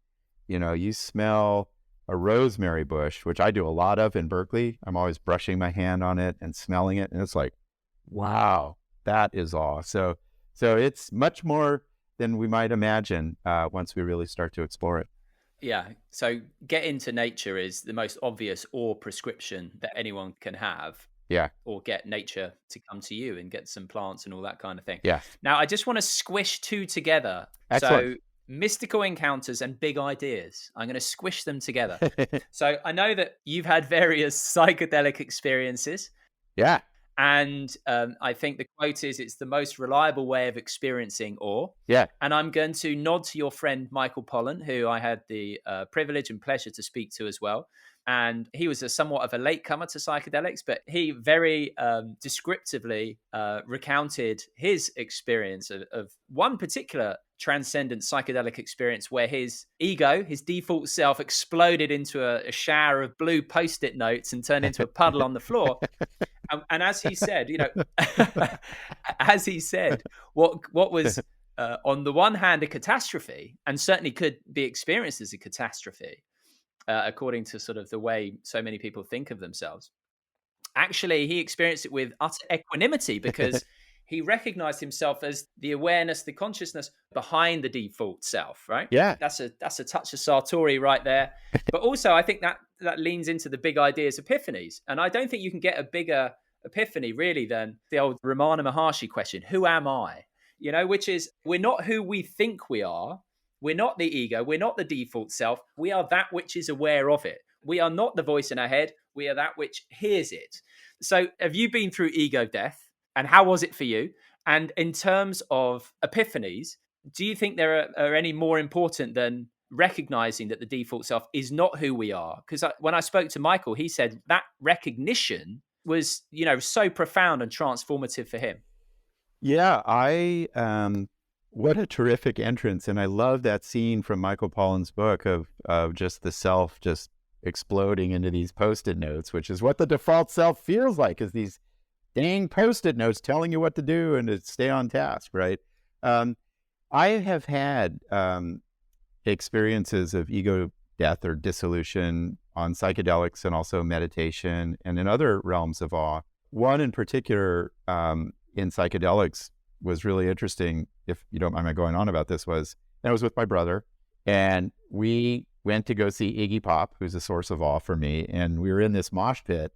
you smell a rosemary bush, which I do a lot of in Berkeley. I'm always brushing my hand on it and smelling it, and it's like, wow, that is awe. So it's much more than we might imagine once we really start to explore it.
Yeah. So get into nature is the most obvious awe prescription that anyone can have.
Yeah.
Or get nature to come to you and get some plants and all that kind of thing.
Yeah.
Now, I just want to squish two together.
Excellent.
So mystical encounters and big ideas. I'm going to squish them together. So I know that you've had various psychedelic experiences.
Yeah.
And I think the quote is, it's the most reliable way of experiencing awe.
Yeah.
And I'm going to nod to your friend, Michael Pollan, who I had the privilege and pleasure to speak to as well. And he was somewhat of a latecomer to psychedelics, but he very descriptively recounted his experience of one particular transcendent psychedelic experience where his ego, his default self, exploded into a shower of blue Post-it notes and turned into a puddle on the floor. And as he said, what was on the one hand a catastrophe, and certainly could be experienced as a catastrophe, according to sort of the way so many people think of themselves. Actually, he experienced it with utter equanimity because he recognized himself as the awareness, the consciousness behind the default self, right?
Yeah.
That's a touch of Sartori right there. But also, I think that leans into the big ideas epiphanies. And I don't think you can get a bigger epiphany, really, than the old Ramana Maharshi question, who am I? Which is, we're not who we think we are. We're not the ego. We're not the default self. We are that which is aware of it. We are not the voice in our head. We are that which hears it. So have you been through ego death? And how was it for you? And in terms of epiphanies, do you think there are any more important than recognizing that the default self is not who we are? Because when I spoke to Michael, he said that recognition was, so profound and transformative for him.
Yeah, what a terrific entrance. And I love that scene from Michael Pollan's book of just the self just exploding into these Post-it notes, which is what the default self feels like, is these dang Post-it notes telling you what to do and to stay on task, right? I have had experiences of ego death or dissolution on psychedelics and also meditation and in other realms of awe. One in particular in psychedelics was really interesting, if you don't mind my going on about this, and I was with my brother, and we went to go see Iggy Pop, who's a source of awe for me, and we were in this mosh pit,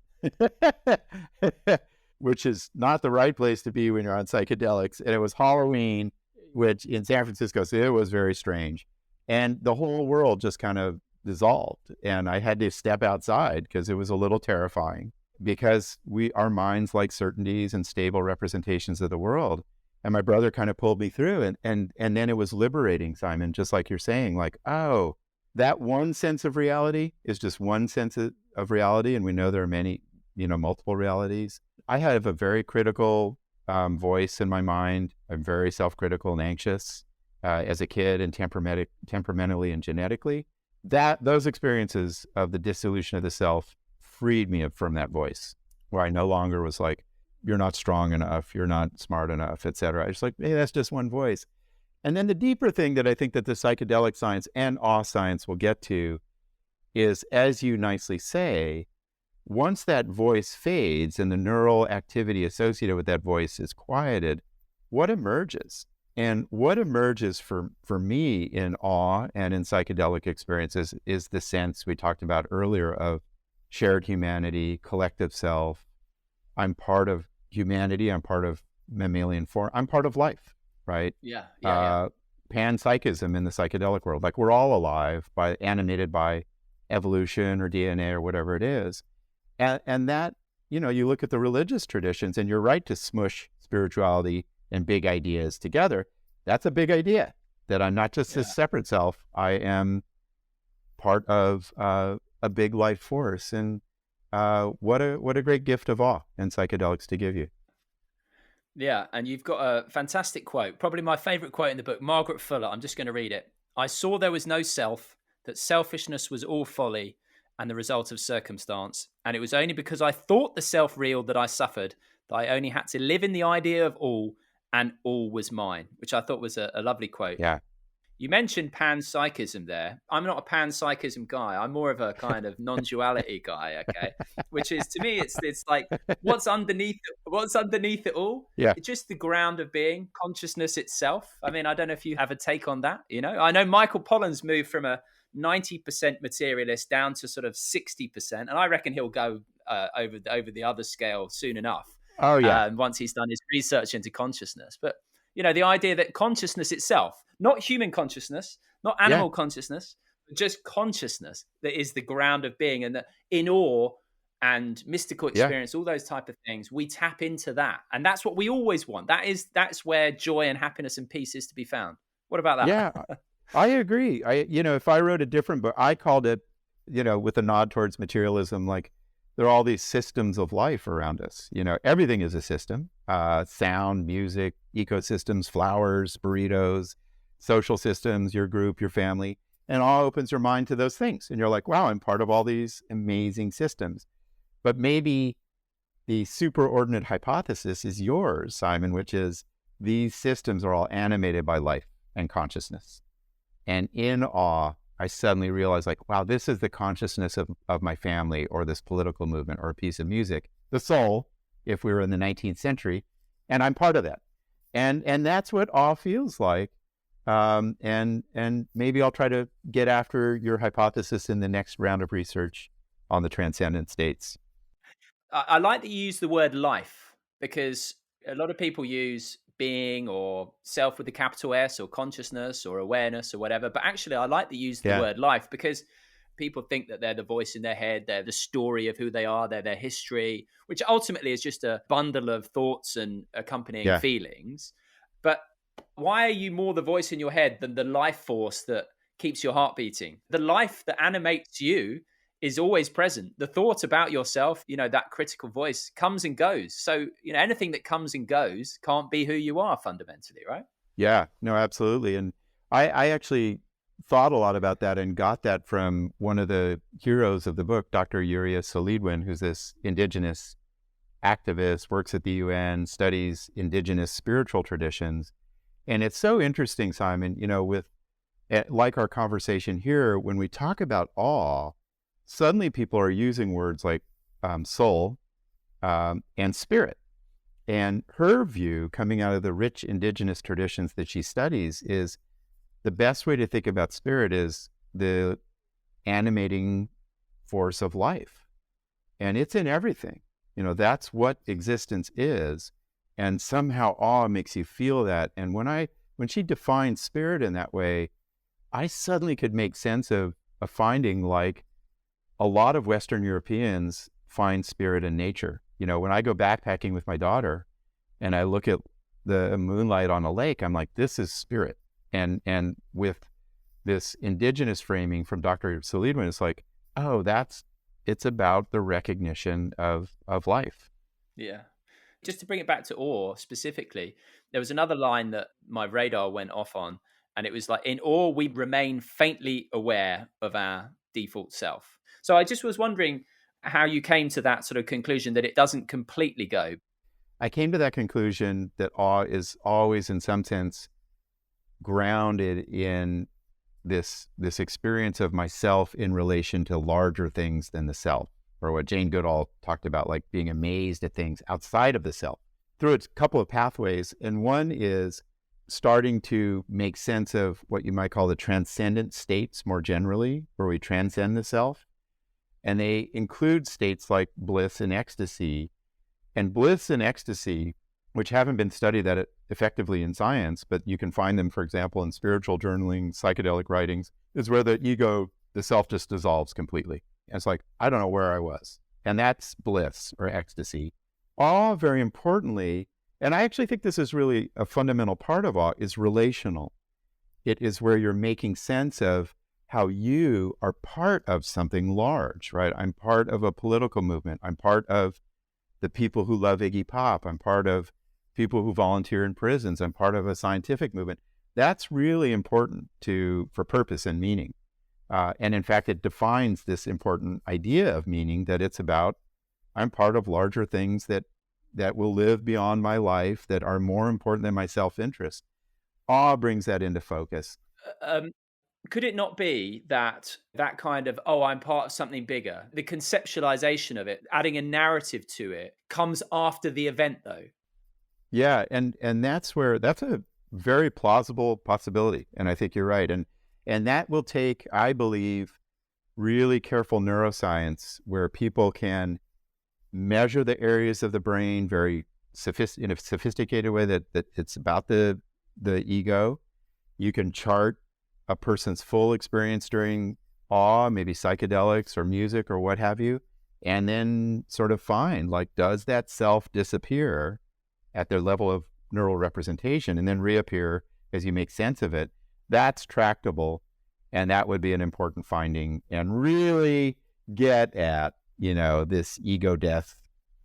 which is not the right place to be when you're on psychedelics, and it was Halloween, which in San Francisco, so it was very strange. And the whole world just kind of dissolved. And I had to step outside because it was a little terrifying, because our minds like certainties and stable representations of the world. And my brother kind of pulled me through. And then it was liberating, Simon, just like you're saying, like, oh, that one sense of reality is just one sense of reality. And we know there are many, multiple realities. I have a very critical voice in my mind. I'm very self-critical and anxious as a kid, and temperamentally and genetically. Those experiences of the dissolution of the self freed me from that voice, where I no longer was like, you're not strong enough, you're not smart enough, etc. I was like, hey, that's just one voice. And then the deeper thing that I think that the psychedelic science and awe science will get to is, as you nicely say, once that voice fades and the neural activity associated with that voice is quieted, what emerges? And what emerges for me in awe and in psychedelic experiences is the sense we talked about earlier of shared humanity, collective self. I'm part of humanity. I'm part of mammalian form. I'm part of life, right?
Yeah.
Panpsychism in the psychedelic world, like we're all alive, animated by evolution or DNA or whatever it is. And that, you look at the religious traditions, and you're right to smush spirituality and big ideas together. That's a big idea, that I'm not just this separate self. I am part of a big life force. And what a great gift of awe and psychedelics to give you.
Yeah, and you've got a fantastic quote, probably my favorite quote in the book, Margaret Fuller. I'm just going to read it. I saw there was no self, that selfishness was all folly and the result of circumstance. And it was only because I thought the self real that I suffered, that I only had to live in the idea of all, and all was mine, which I thought was a lovely quote.
Yeah.
You mentioned panpsychism there. I'm not a panpsychism guy. I'm more of a kind of non-duality guy, okay? Which is, to me, it's like, what's underneath it all?
Yeah.
It's just the ground of being, consciousness itself. I mean, I don't know if you have a take on that, I know Michael Pollan's moved from a 90% materialist down to sort of 60%, and I reckon he'll go over the other scale soon enough.
Oh, yeah.
Once he's done his research into consciousness. But the idea that consciousness itself, not human consciousness, not animal consciousness, but just consciousness, that is the ground of being, and that in awe and mystical experience, all those type of things, we tap into that. And that's what we always want. That's where joy and happiness and peace is to be found. What about that?
Yeah, I agree. If I wrote a different book, I called it, with a nod towards materialism, like, there are all these systems of life around us. Everything is a system. Sound, music, ecosystems, flowers, burritos, social systems, your group, your family, and all opens your mind to those things. And you're like, wow, I'm part of all these amazing systems. But maybe the superordinate hypothesis is yours, Simon, which is these systems are all animated by life and consciousness. And in awe, I suddenly realized, like, wow, this is the consciousness of my family, or this political movement, or a piece of music, the soul, if we were in the 19th century, and I'm part of that. And that's what awe feels like. And maybe I'll try to get after your hypothesis in the next round of research on the transcendent states.
I like that you use the word life, because a lot of people use being or self with a capital S, or consciousness or awareness or whatever. But actually, I like that you use the word life, because People think that they're the voice in their head, they're the story of who they are, they're their history, which ultimately is just a bundle of thoughts and accompanying
Yeah.
feelings. But why are you more the voice in your head than the life force that keeps your heart beating? The life that animates you is always present. The thought about yourself, that critical voice comes and goes. So, anything that comes and goes can't be who you are fundamentally, right?
Yeah, no, absolutely. And I actually thought a lot about that and got that from one of the heroes of the book, Dr. Uriah Solidwin, who's this indigenous activist, works at the UN, studies indigenous spiritual traditions. And it's so interesting, Simon, with like our conversation here, when we talk about awe, suddenly people are using words like soul and spirit. And her view, coming out of the rich indigenous traditions that she studies, is the best way to think about spirit is the animating force of life. And it's in everything. That's what existence is. And somehow awe makes you feel that. And when she defined spirit in that way, I suddenly could make sense of a finding like a lot of Western Europeans find spirit in nature. When I go backpacking with my daughter and I look at the moonlight on a lake, I'm like, this is spirit. And with this indigenous framing from Dr. Solidwin, it's like, oh, it's about the recognition of life.
Yeah. Just to bring it back to awe specifically, there was another line that my radar went off on, and it was like, in awe, we remain faintly aware of our default self. So I just was wondering how you came to that sort of conclusion that it doesn't completely go.
I came to that conclusion that awe is always, in some sense, grounded in this experience of myself in relation to larger things than the self, or what Jane Goodall talked about, like being amazed at things outside of the self through a couple of pathways. And one is starting to make sense of what you might call the transcendent states more generally, where we transcend the self. And they include states like bliss and ecstasy. And bliss and ecstasy, which haven't been studied that effectively in science, but you can find them, for example, in spiritual journaling, psychedelic writings, is where the ego, the self, just dissolves completely. And it's like, I don't know where I was. And that's bliss or ecstasy. Awe, very importantly, and I actually think this is really a fundamental part of awe, is relational. It is where you're making sense of how you are part of something large, right? I'm part of a political movement. I'm part of the people who love Iggy Pop. I'm part of people who volunteer in prisons. I'm part of a scientific movement. That's really important for purpose and meaning. And in fact, it defines this important idea of meaning, that it's about, I'm part of larger things that will live beyond my life, that are more important than my self-interest. Awe brings that into focus.
Could it not be that kind of, oh, I'm part of something bigger, the conceptualization of it, adding a narrative to it, comes after the event, though?
Yeah, and that's a very plausible possibility, and I think you're right. And that will take, I believe, really careful neuroscience where people can measure the areas of the brain in a sophisticated way that it's about the ego. You can chart a person's full experience during awe, maybe psychedelics or music or what have you, and then sort of find, like, does that self disappear at their level of neural representation and then reappear as you make sense of it? That's tractable, and that would be an important finding, and really get at, this ego death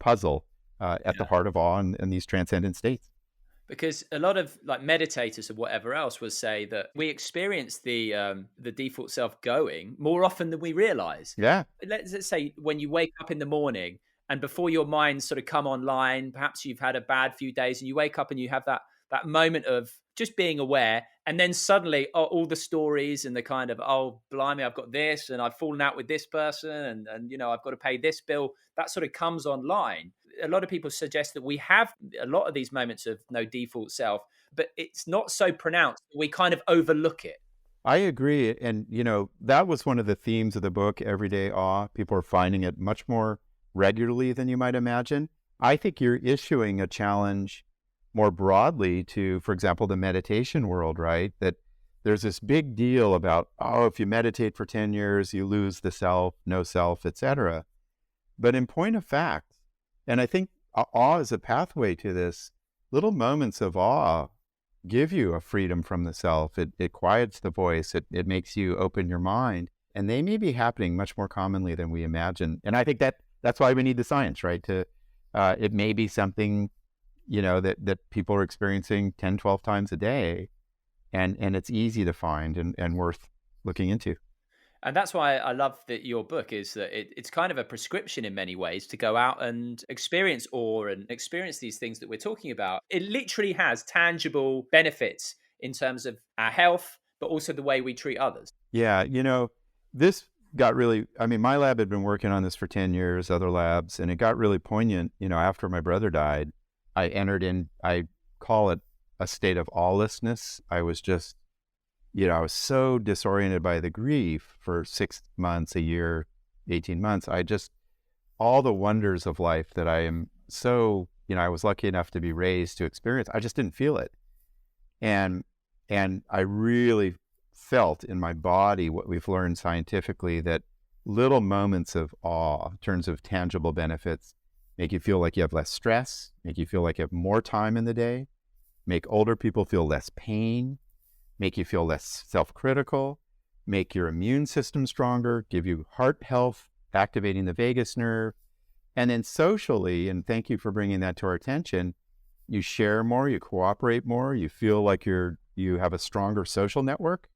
puzzle at the heart of awe and these transcendent states.
Because a lot of like meditators or whatever else would say that we experience the default self going more often than we realize.
Yeah.
Let's say when you wake up in the morning and before your mind's sort of come online, perhaps you've had a bad few days and you wake up and you have that moment of just being aware, and then suddenly all the stories and the kind of, oh blimey, I've got this and I've fallen out with this person and I've got to pay this bill, that sort of comes online. A lot of people suggest that we have a lot of these moments of no default self, but it's not so pronounced. We kind of overlook it.
I agree. And, that was one of the themes of the book, Everyday Awe. People are finding it much more regularly than you might imagine. I think you're issuing a challenge more broadly to, for example, the meditation world, right? That there's this big deal about, oh, if you meditate for 10 years, you lose the self, no self, etc. But in point of fact, and I think awe is a pathway to this, little moments of awe give you a freedom from the self. It quiets the voice. It makes you open your mind. And they may be happening much more commonly than we imagine. And I think that's why we need the science, right? It may be something, that people are experiencing 10, 12 times a day. And it's easy to find and worth looking into.
And that's why I love that your book is that it's kind of a prescription in many ways to go out and experience awe and experience these things that we're talking about. It literally has tangible benefits in terms of our health, but also the way we treat others.
Yeah, this got really, my lab had been working on this for 10 years, other labs, and it got really poignant, after my brother died. I call it a state of awelessness. I was just, I was so disoriented by the grief for 6 months, a year, 18 months. All the wonders of life that I am so, I was lucky enough to be raised to experience, I just didn't feel it. And I really felt in my body what we've learned scientifically, that little moments of awe in terms of tangible benefits make you feel like you have less stress, make you feel like you have more time in the day, make older people feel less pain, make you feel less self-critical, make your immune system stronger, give you heart health, activating the vagus nerve. And then socially, and thank you for bringing that to our attention, you share more, you cooperate more, you feel like you have a stronger social network,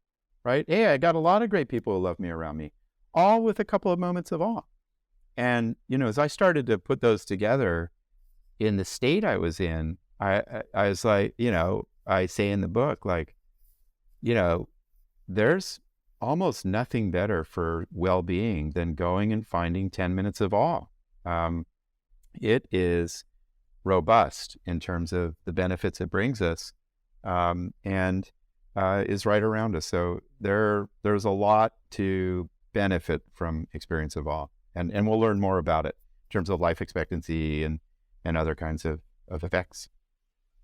right? Hey, I got a lot of great people who love me around me, all with a couple of moments of awe. And, as I started to put those together in the state I was in, I was like, I say in the book, like, there's almost nothing better for well-being than going and finding 10 minutes of awe. It is robust in terms of the benefits it brings us, and is right around us. So there's a lot to benefit from experience of awe. And we'll learn more about it in terms of life expectancy and other kinds of effects.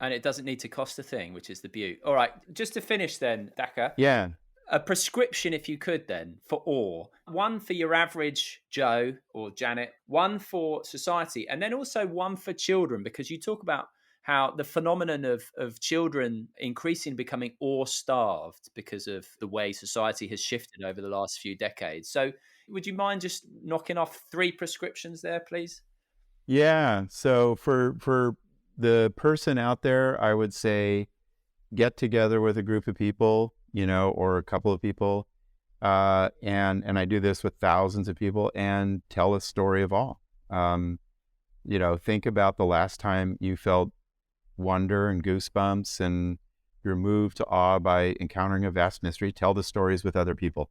And it doesn't need to cost a thing, which is the beauty. All right, just to finish then, Dacher.
Yeah.
A prescription, if you could then, for awe. One for your average Joe or Janet, one for society, and then also one for children, because you talk about how the phenomenon of children increasingly becoming awe-starved because of the way society has shifted over the last few decades. So would you mind just knocking off 3 prescriptions there, please?
Yeah. So for the person out there, I would say get together with a group of people, or a couple of people, and I do this with thousands of people, and tell a story of awe. Think about the last time you felt wonder and goosebumps and you're moved to awe by encountering a vast mystery. Tell the stories with other people.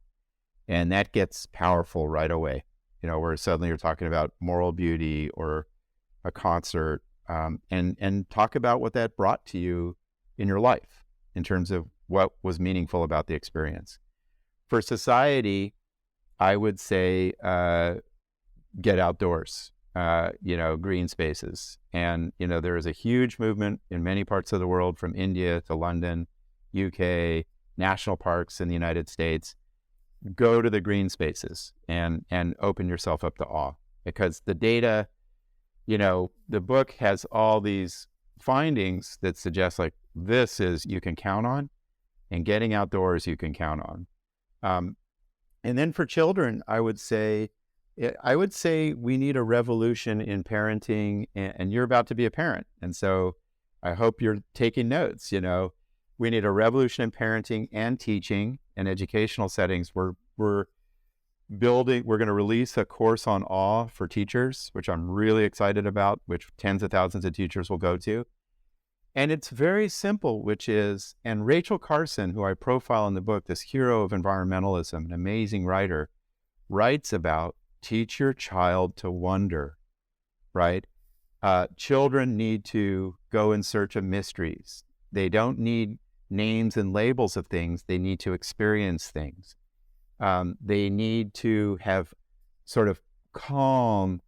And that gets powerful right away, where suddenly you're talking about moral beauty or a concert, and talk about what that brought to you in your life in terms of what was meaningful about the experience. For society, I would say get outdoors, green spaces. And, there is a huge movement in many parts of the world, from India to London, UK, national parks in the United States. Go to the green spaces and open yourself up to awe, because the data, the book has all these findings that suggest like this is you can count on, and getting outdoors you can count on. And then for children, I would say we need a revolution in parenting, and you're about to be a parent. And so I hope you're taking notes. We need a revolution in parenting and teaching and educational settings. We're going to release a course on awe for teachers, which I'm really excited about, which tens of thousands of teachers will go to. And it's very simple, which is, and Rachel Carson, who I profile in the book, this hero of environmentalism, an amazing writer, writes about teach your child to wonder, right? Children need to go in search of mysteries. They don't need names and labels of things. They need to experience things. They need to have sort of calm,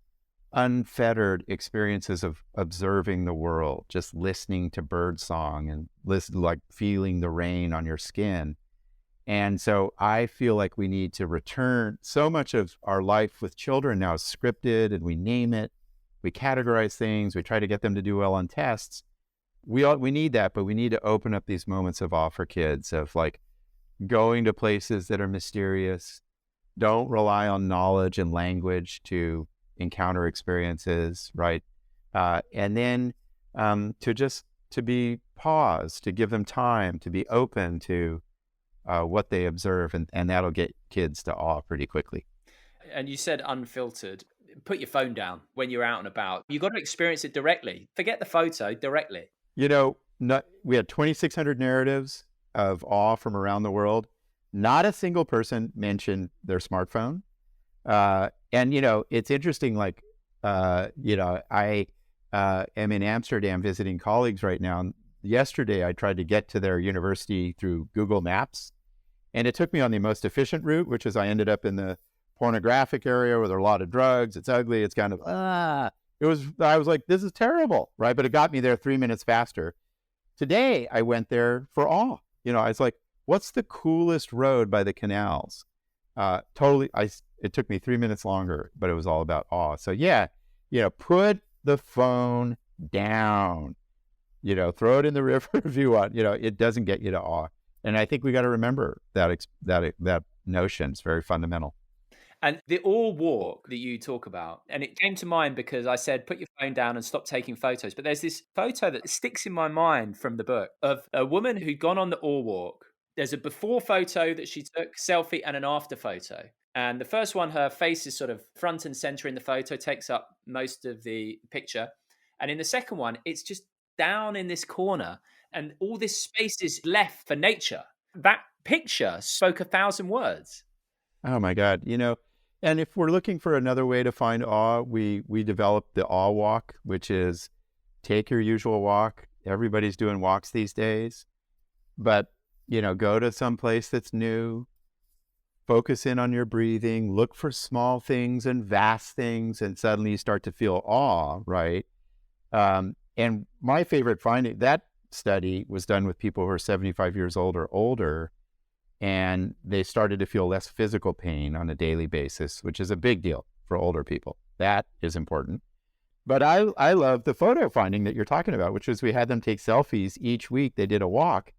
unfettered experiences of observing the world, just listening to bird song and feeling the rain on your skin. And so I feel like we need to return. So much of our life with children now is scripted, and we name it, we categorize things, we try to get them to do well on tests. We need that, but we need to open up these moments of awe for kids, of like going to places that are mysterious. Don't rely on knowledge and language to encounter experiences, right? And then to be paused, to give them time, to be open to what they observe, and that'll get kids to awe pretty quickly.
And you said unfiltered. Put your phone down when you're out and about. You got to experience it directly. Forget the photo, directly.
We had 2,600 narratives of awe from around the world. Not a single person mentioned their smartphone. And it's interesting. Like, I am in Amsterdam visiting colleagues right now. And yesterday, I tried to get to their university through Google Maps, and it took me on the most efficient route, which is I ended up in the pornographic area where there are a lot of drugs. It's ugly. It's kind of, I was like, this is terrible, right? But it got me there 3 minutes faster. Today, I went there for awe. I was like, what's the coolest road by the canals? It took me 3 minutes longer, but it was all about awe. So yeah, put the phone down, throw it in the river if you want. It doesn't get you to awe. And I think we got to remember that notion. It's very fundamental.
And the awe walk that you talk about, and it came to mind because I said, put your phone down and stop taking photos. But there's this photo that sticks in my mind from the book of a woman who'd gone on the awe walk. There's a before photo that she took, selfie, and an after photo. And the first one, her face is sort of front and center in the photo, takes up most of the picture. And in the second one, it's just down in this corner, and all this space is left for nature. That picture spoke 1,000 words.
Oh my God. And if we're looking for another way to find awe, we developed the awe walk, which is take your usual walk. Everybody's doing walks these days, but go to some place that's new, focus in on your breathing, look for small things and vast things, and suddenly you start to feel awe, right? And my favorite finding, that study was done with people who are 75 years old or older, and they started to feel less physical pain on a daily basis, which is a big deal for older people. That is important. But I love the photo finding that you're talking about, which is we had them take selfies each week. They did a walk.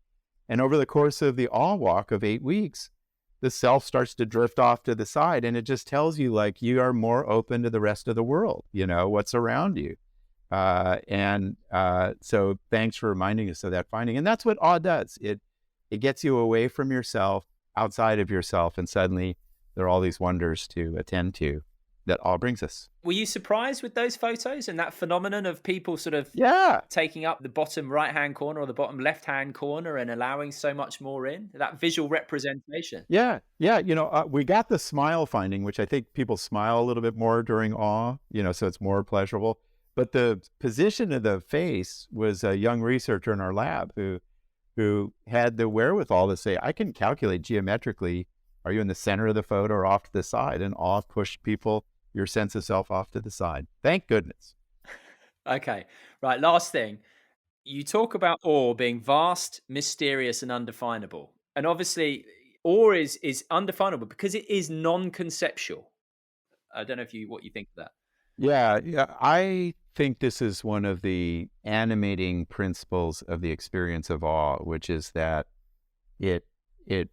And over the course of the awe walk of 8 weeks, the self starts to drift off to the side. And it just tells you, like, you are more open to the rest of the world, what's around you. So thanks for reminding us of that finding. And that's what awe does. It gets you away from yourself, outside of yourself, and suddenly there are all these wonders to attend to that awe brings us.
Were you surprised with those photos and that phenomenon of people sort of taking up the bottom right-hand corner or the bottom left-hand corner and allowing so much more in? That visual representation.
Yeah. We got the smile finding, which I think people smile a little bit more during awe, so it's more pleasurable. But the position of the face was a young researcher in our lab who had the wherewithal to say, I can calculate geometrically, are you in the center of the photo or off to the side? And awe pushed your sense of self off to the side. Thank goodness.
Okay. Right. Last thing. You talk about awe being vast, mysterious, and undefinable. And obviously, awe is undefinable because it is non-conceptual. I don't know what you think of that.
Yeah. I think this is one of the animating principles of the experience of awe, which is that it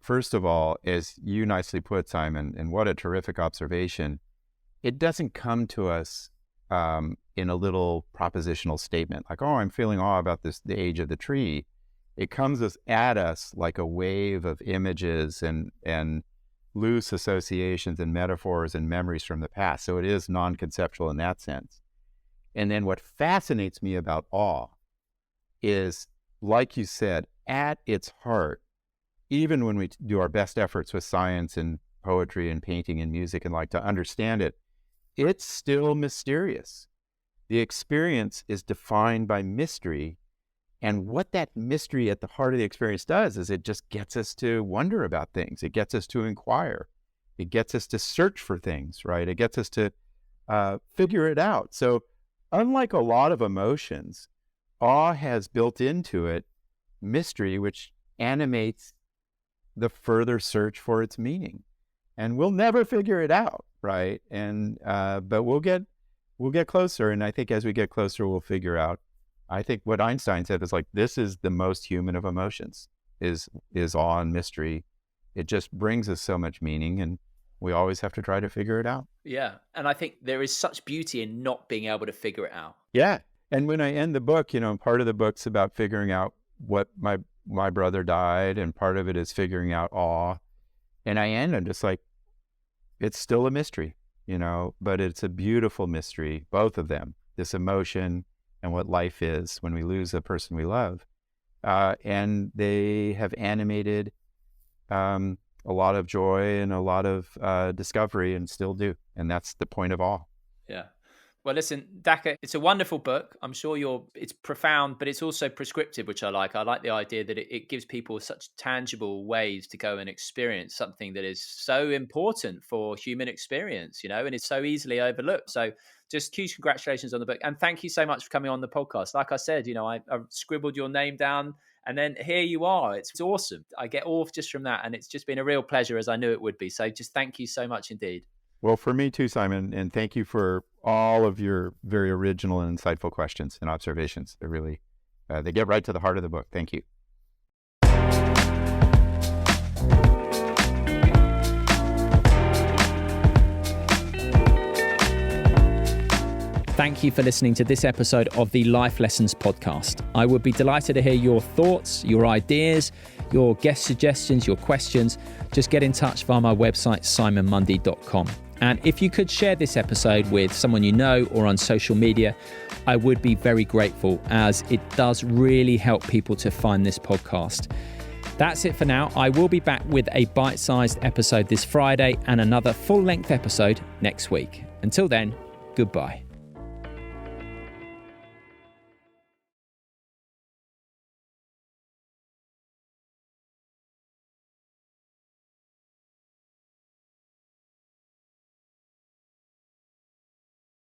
first of all, as you nicely put, Simon, and what a terrific observation, it doesn't come to us in a little propositional statement like, oh, I'm feeling awe about the age of the tree. It comes at us like a wave of images and loose associations and metaphors and memories from the past. So it is non-conceptual in that sense. And then what fascinates me about awe is, like you said, at its heart, even when we do our best efforts with science and poetry and painting and music and like to understand it, it's still mysterious. The experience is defined by mystery. And what that mystery at the heart of the experience does is it just gets us to wonder about things. It gets us to inquire. It gets us to search for things, right? It gets us to figure it out. So unlike a lot of emotions, awe has built into it mystery, which animates the further search for its meaning. And we'll never figure it out, right? And but we'll get closer. And I think as we get closer, we'll figure out. I think what Einstein said is like, this is the most human of emotions, is awe and mystery. It just brings us so much meaning, and we always have to try to figure it out.
Yeah. And I think there is such beauty in not being able to figure it out.
Yeah. And when I end the book, part of the book's about figuring out what my brother died, and part of it is figuring out awe. And I end and just like, it's still a mystery, but it's a beautiful mystery, both of them, this emotion and what life is when we lose a person we love. And they have animated a lot of joy and a lot of discovery, and still do. And that's the point of awe.
Yeah. Well, listen, Dacher, it's a wonderful book. I'm sure it's profound, but it's also prescriptive, which I like. I like the idea that it gives people such tangible ways to go and experience something that is so important for human experience, and it's so easily overlooked. So just huge congratulations on the book. And thank you so much for coming on the podcast. Like I said, I scribbled your name down, and then here you are. It's awesome. I get off just from that. And it's just been a real pleasure, as I knew it would be. So just thank you so much indeed.
Well, for me too, Simon, and thank you for all of your very original and insightful questions and observations. They're really, they get right to the heart of the book. Thank you.
Thank you for listening to this episode of the Life Lessons podcast. I would be delighted to hear your thoughts, your ideas, your guest suggestions, your questions. Just get in touch via my website, simonmundie.com. And if you could share this episode with someone you know or on social media, I would be very grateful, as it does really help people to find this podcast. That's it for now. I will be back with a bite-sized episode this Friday and another full-length episode next week. Until then, goodbye.